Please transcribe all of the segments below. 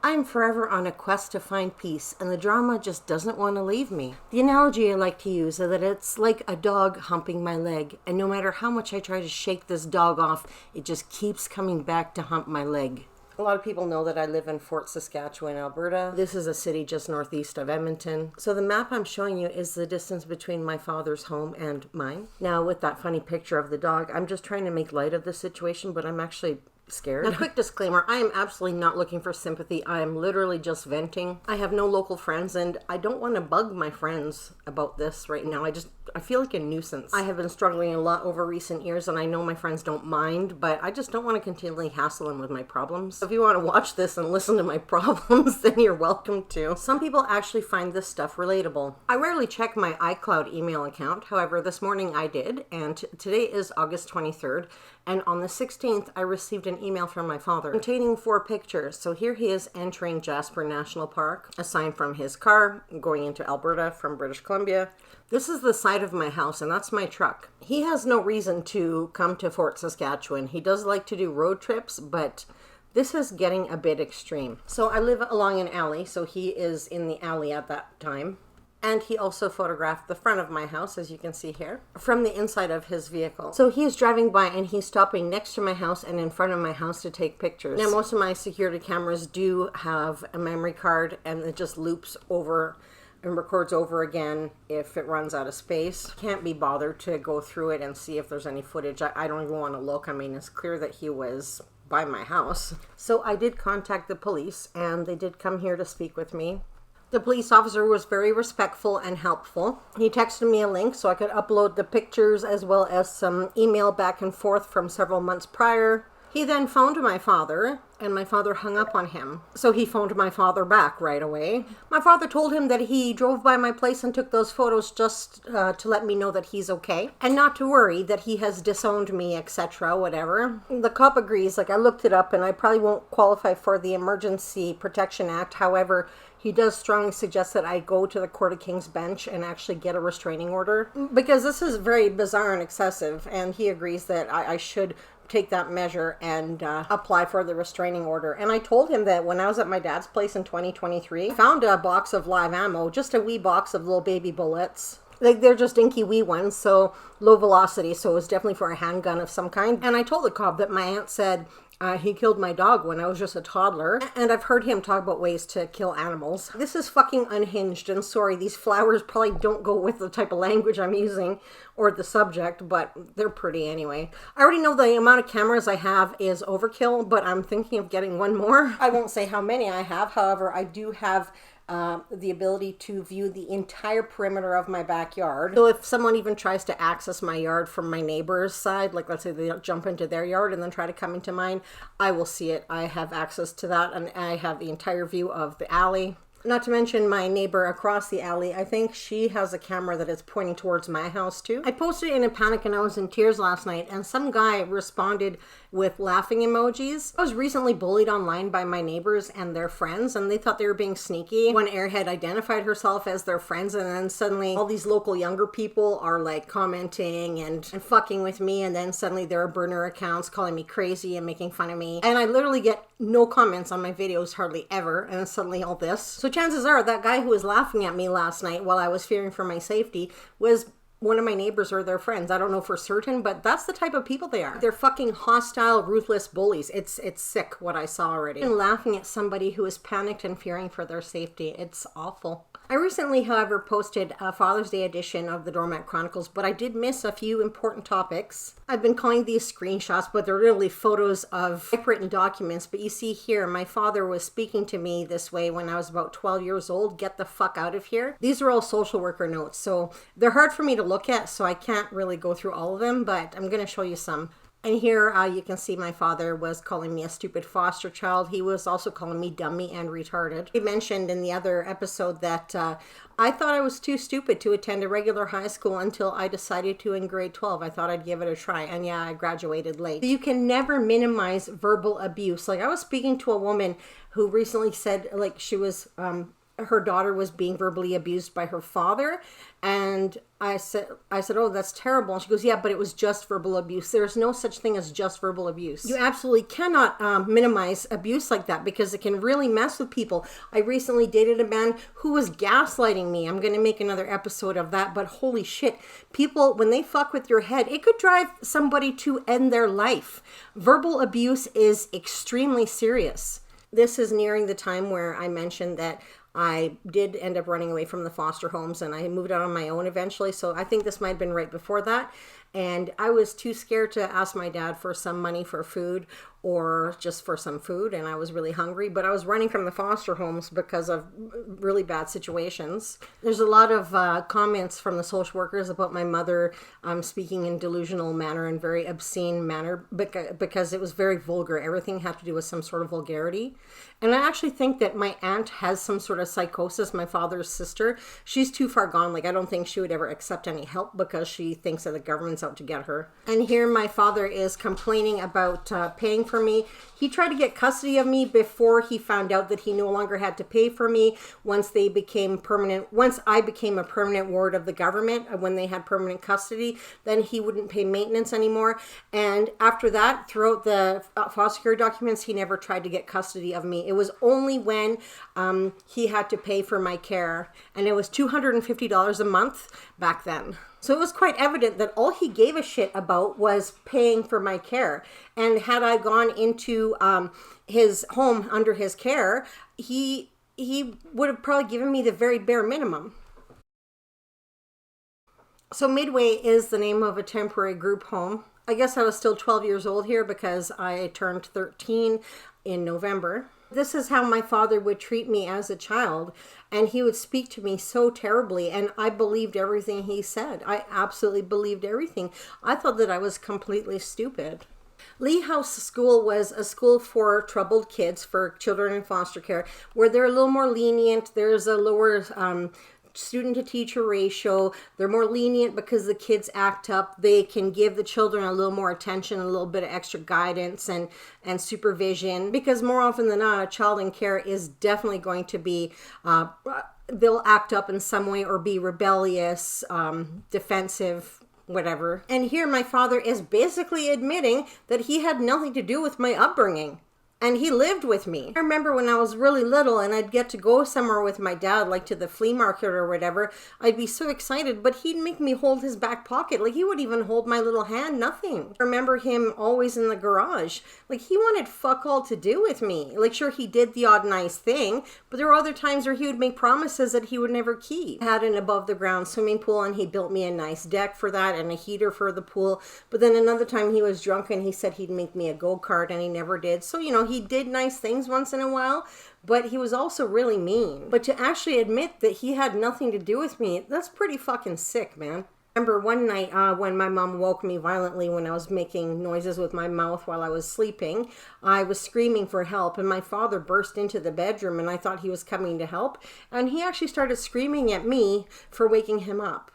I'm forever on a quest to find peace, and the drama just doesn't want to leave me. The analogy I like to use is that it's like a dog humping my leg, and no matter how much I try to shake this dog off, it just keeps coming back to hump my leg. A lot of people know that I live in Fort Saskatchewan, Alberta. This is a city just northeast of Edmonton. So the map I'm showing you is the distance between my father's home and mine. Now, with that funny picture of the dog, I'm just trying to make light of the situation, but I'm actually scared. Now, quick disclaimer, I am absolutely not looking for sympathy. I am literally just venting. I have no local friends, and I don't want to bug my friends about this right now. I feel like a nuisance. I have been struggling a lot over recent years, and I know my friends don't mind, but I just don't want to continually hassle them with my problems. If you want to watch this and listen to my problems, then you're welcome to. Some people actually find this stuff relatable. I rarely check my iCloud email account. However, this morning I did, and today is August 23rd, and on the 16th, I received an email from my father containing 4 pictures. So here he is entering Jasper National Park, a sign from his car, going into Alberta from British Columbia. This is the side of my house, and that's my truck. He has no reason to come to Fort Saskatchewan. He does like to do road trips, but this is getting a bit extreme. So I live along an alley, so he is in the alley at that time. And he also photographed the front of my house, as you can see here, from the inside of his vehicle. So he's driving by and he's stopping next to my house and in front of my house to take pictures. Now, most of my security cameras do have a memory card, and it just loops over and records over again if it runs out of space. Can't be bothered to go through it and see if there's any footage. I don't even want to look. I mean, it's clear that he was by my house. So I did contact the police, and they did come here to speak with me. The police officer was very respectful and helpful. He texted me a link so I could upload the pictures as well as some email back and forth from several months prior. He then phoned my father, and my father hung up on him. So he phoned my father back right away. My father told him that he drove by my place and took those photos just to let me know that he's okay, and not to worry, that he has disowned me, etc., whatever. The cop agrees. I looked it up, and I probably won't qualify for the Emergency Protection Act. However, he does strongly suggest that I go to the Court of King's Bench and actually get a restraining order, because this is very bizarre and excessive, and he agrees that I should take that measure and apply for the restraining order. And I told him that when I was at my dad's place in 2023, I found a box of live ammo, just a wee box of little baby bullets. They're just dinky wee ones, so low velocity, so it was definitely for a handgun of some kind. And I told the cop that my aunt said he killed my dog when I was just a toddler, and I've heard him talk about ways to kill animals. This is fucking unhinged, and sorry, these flowers probably don't go with the type of language I'm using or the subject, but they're pretty anyway. I already know the amount of cameras I have is overkill, but I'm thinking of getting one more. I won't say how many I have, however, I do have the ability to view the entire perimeter of my backyard. So if someone even tries to access my yard from my neighbor's side, like let's say they jump into their yard and then try to come into mine, I will see it. I have access to that, and I have the entire view of the alley. Not to mention my neighbor across the alley. I think she has a camera that is pointing towards my house too. I posted in a panic and I was in tears last night, and some guy responded with laughing emojis. I was recently bullied online by my neighbors and their friends, and they thought they were being sneaky. One airhead identified herself as their friends, and then suddenly all these local younger people are commenting and fucking with me, and then suddenly there are burner accounts calling me crazy and making fun of me. And I literally get no comments on my videos hardly ever, and then suddenly all this. So chances are that guy who was laughing at me last night while I was fearing for my safety was one of my neighbors or their friends. I don't know for certain, but that's the type of people they are. They're fucking hostile, ruthless bullies. It's sick what I saw already. And laughing at somebody who is panicked and fearing for their safety. It's awful. I recently, however, posted a Father's Day edition of the Doormat Chronicles, but I did miss a few important topics. I've been calling these screenshots, but they're really photos of typewritten documents. But you see here, my father was speaking to me this way when I was about 12 years old. Get the fuck out of here. These are all social worker notes, so they're hard for me to look at, so I can't really go through all of them, but I'm going to show you some. And here you can see my father was calling me a stupid foster child. He was also calling me dummy and retarded. He mentioned in the other episode that I thought I was too stupid to attend a regular high school until I decided to in grade 12. I thought I'd give it a try. And yeah, I graduated late. You can never minimize verbal abuse. I was speaking to a woman who recently said she was her daughter was being verbally abused by her father. And I said, oh, that's terrible. And she goes, yeah, but it was just verbal abuse. There's no such thing as just verbal abuse. You absolutely cannot minimize abuse like that, because it can really mess with people. I recently dated a man who was gaslighting me. I'm going to make another episode of that, but holy shit, people, when they fuck with your head, it could drive somebody to end their life. Verbal abuse is extremely serious. This is nearing the time where I mentioned that I did end up running away from the foster homes, and I moved out on my own eventually. So I think this might have been right before that. And I was too scared to ask my dad for some money for food, or just for some food. And I was really hungry, but I was running from the foster homes because of really bad situations. There's a lot of comments from the social workers about my mother speaking in delusional manner and very obscene manner, because it was very vulgar. Everything had to do with some sort of vulgarity. And I actually think that my aunt has some sort of psychosis, my father's sister. She's too far gone. Like, I don't think she would ever accept any help because she thinks that the government's out to get her. And here my father is complaining about paying for me. He tried to get custody of me before he found out that he no longer had to pay for me once I became a permanent ward of the government. When they had permanent custody, then he wouldn't pay maintenance anymore. And after that, throughout the foster care documents, he never tried to get custody of me. It was only when he had to pay for my care, and it was $250 a month back then. So it was quite evident that all he gave a shit about was paying for my care. And had I gone into his home under his care, he would have probably given me the very bare minimum. So Midway is the name of a temporary group home. I guess I was still 12 years old here because I turned 13 in November. This is how my father would treat me as a child, and he would speak to me so terribly, and I believed everything he said. I absolutely believed everything. I thought that I was completely stupid. Lee House School was a school for troubled kids, for children in foster care, where they're a little more lenient. There's a lower student to teacher ratio. They're more lenient because the kids act up. They can give the children a little more attention, a little bit of extra guidance and supervision, because more often than not, a child in care is definitely going to be they'll act up in some way or be rebellious, defensive, whatever. And here my father is basically admitting that he had nothing to do with my upbringing. And he lived with me. I remember when I was really little and I'd get to go somewhere with my dad, like to the flea market or whatever, I'd be so excited, but he'd make me hold his back pocket. Like, he would even hold my little hand, nothing. I remember him always in the garage. Like, he wanted fuck all to do with me. Like, sure, he did the odd nice thing, but there were other times where he would make promises that he would never keep. I had an above the ground swimming pool, and he built me a nice deck for that and a heater for the pool. But then another time he was drunk and he said he'd make me a go-kart, and he never did. So, you know, he did nice things once in a while, but he was also really mean. But to actually admit that he had nothing to do with me, that's pretty fucking sick, man. I remember one night when my mom woke me violently when I was making noises with my mouth while I was sleeping. I was screaming for help, and my father burst into the bedroom, and I thought he was coming to help, and he actually started screaming at me for waking him up.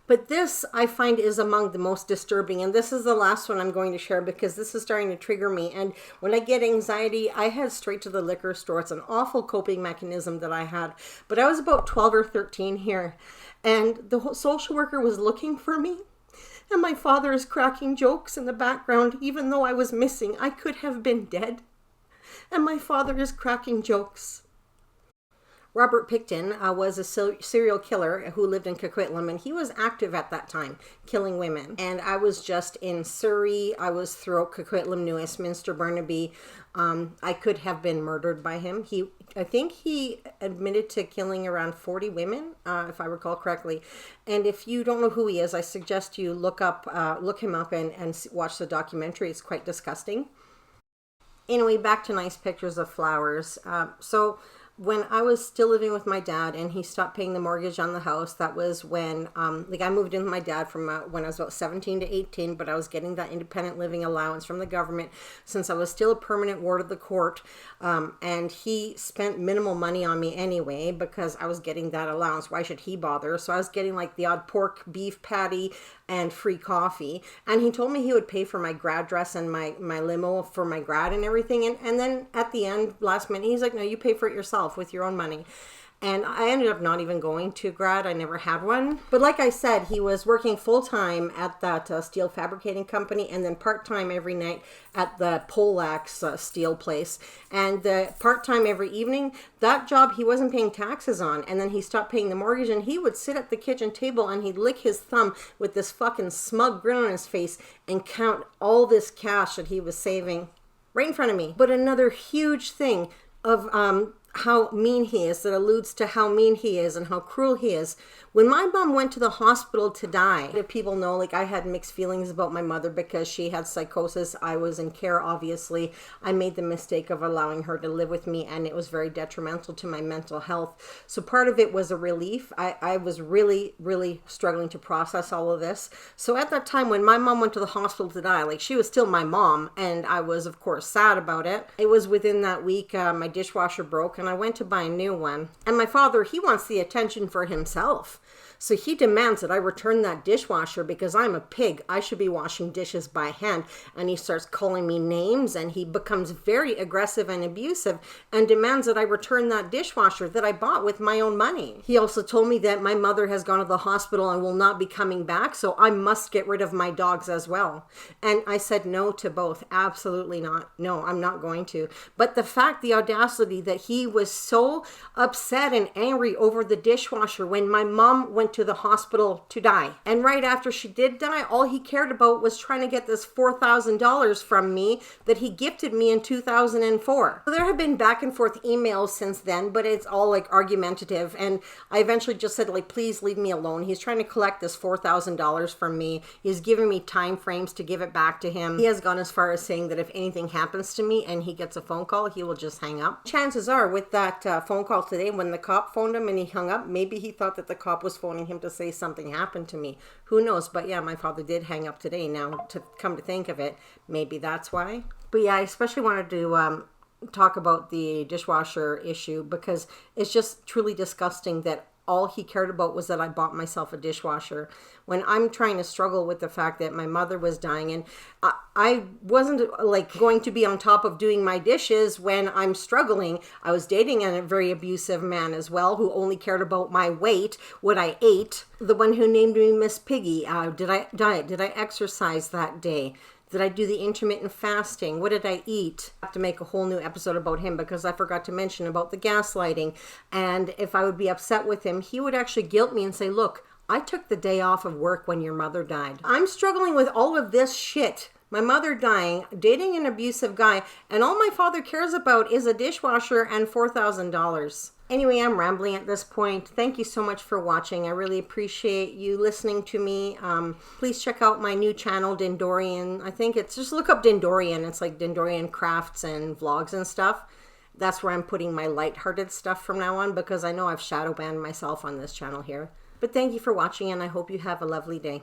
But this, I find, is among the most disturbing. And this is the last one I'm going to share because this is starting to trigger me. And when I get anxiety, I head straight to the liquor store. It's an awful coping mechanism that I had. But I was about 12 or 13 here. And the social worker was looking for me. And my father is cracking jokes in the background. Even though I was missing, I could have been dead. And my father is cracking jokes. Robert Picton was a serial killer who lived in Coquitlam, and he was active at that time, killing women. And I was just in Surrey. I was throughout Coquitlam, New Westminster, Burnaby. I could have been murdered by him. I think he admitted to killing around 40 women, if I recall correctly. And if you don't know who he is, I suggest you look him up and watch the documentary. It's quite disgusting. Anyway, back to nice pictures of flowers. So when I was still living with my dad and he stopped paying the mortgage on the house, that was when, I moved in with my dad from when I was about 17 to 18, but I was getting that independent living allowance from the government since I was still a permanent ward of the court. And he spent minimal money on me anyway because I was getting that allowance. Why should he bother? So I was getting like the odd pork beef patty and free coffee. And he told me he would pay for my grad dress and my limo for my grad and everything. And then at the end, last minute, he's like, no, you pay for it yourself. yourself with your own money. And I ended up not even going to grad. I never had one. But like I said, he was working full-time at that steel fabricating company and then part-time every night at the Polax steel place. And the part-time every evening, that job he wasn't paying taxes on. And then he stopped paying the mortgage and he would sit at the kitchen table and he'd lick his thumb with this fucking smug grin on his face and count all this cash that he was saving right in front of me. But another huge thing of how mean he is, that alludes to how mean he is and how cruel he is. When my mom went to the hospital to die, people know, like, I had mixed feelings about my mother because she had psychosis. I was in care, obviously. I made the mistake of allowing her to live with me, and it was very detrimental to my mental health. So part of it was a relief. I was really, really struggling to process all of this. So at that time, when my mom went to the hospital to die, like, she was still my mom, and I was, of course, sad about it. It was within that week, my dishwasher broke, and I went to buy a new one. And my father, he wants the attention for himself. So he demands that I return that dishwasher because I'm a pig. I should be washing dishes by hand. And he starts calling me names and he becomes very aggressive and abusive and demands that I return that dishwasher that I bought with my own money. He also told me that my mother has gone to the hospital and will not be coming back, so I must get rid of my dogs as well. And I said no to both. Absolutely not. No, I'm not going to. But the audacity that he was so upset and angry over the dishwasher when my mom went to the hospital to die. And right after she did die, all he cared about was trying to get this $4,000 from me that he gifted me in 2004. So there have been back and forth emails since then, but it's all like argumentative. And I eventually just said, like, please leave me alone. He's trying to collect this $4,000 from me. He's giving me time frames to give it back to him. He has gone as far as saying that if anything happens to me and he gets a phone call, he will just hang up. Chances are with that phone call today, when the cop phoned him and he hung up, maybe he thought that the cop was phoning him to say something happened to me. Who knows? But yeah, my father did hang up today. Now, to come to think of it, maybe that's why. But yeah, I especially wanted to talk about the dishwasher issue because it's just truly disgusting that all he cared about was that I bought myself a dishwasher when I'm trying to struggle with the fact that my mother was dying, and I wasn't like going to be on top of doing my dishes when I'm struggling. I was dating a very abusive man as well, who only cared about my weight, what I ate, the one who named me Miss Piggy. Did I diet? Did I exercise that day? Did I do the intermittent fasting? What did I eat? I have to make a whole new episode about him because I forgot to mention about the gaslighting. And if I would be upset with him, he would actually guilt me and say, look, I took the day off of work when your mother died. I'm struggling with all of this shit. My mother dying, dating an abusive guy, and all my father cares about is a dishwasher and $4,000. Anyway, I'm rambling at this point. Thank you so much for watching. I really appreciate you listening to me. Please check out my new channel, Dendorian. I think it's, just look up Dendorian. It's like Dendorian crafts and vlogs and stuff. That's where I'm putting my lighthearted stuff from now on because I know I've shadow banned myself on this channel here. But thank you for watching and I hope you have a lovely day.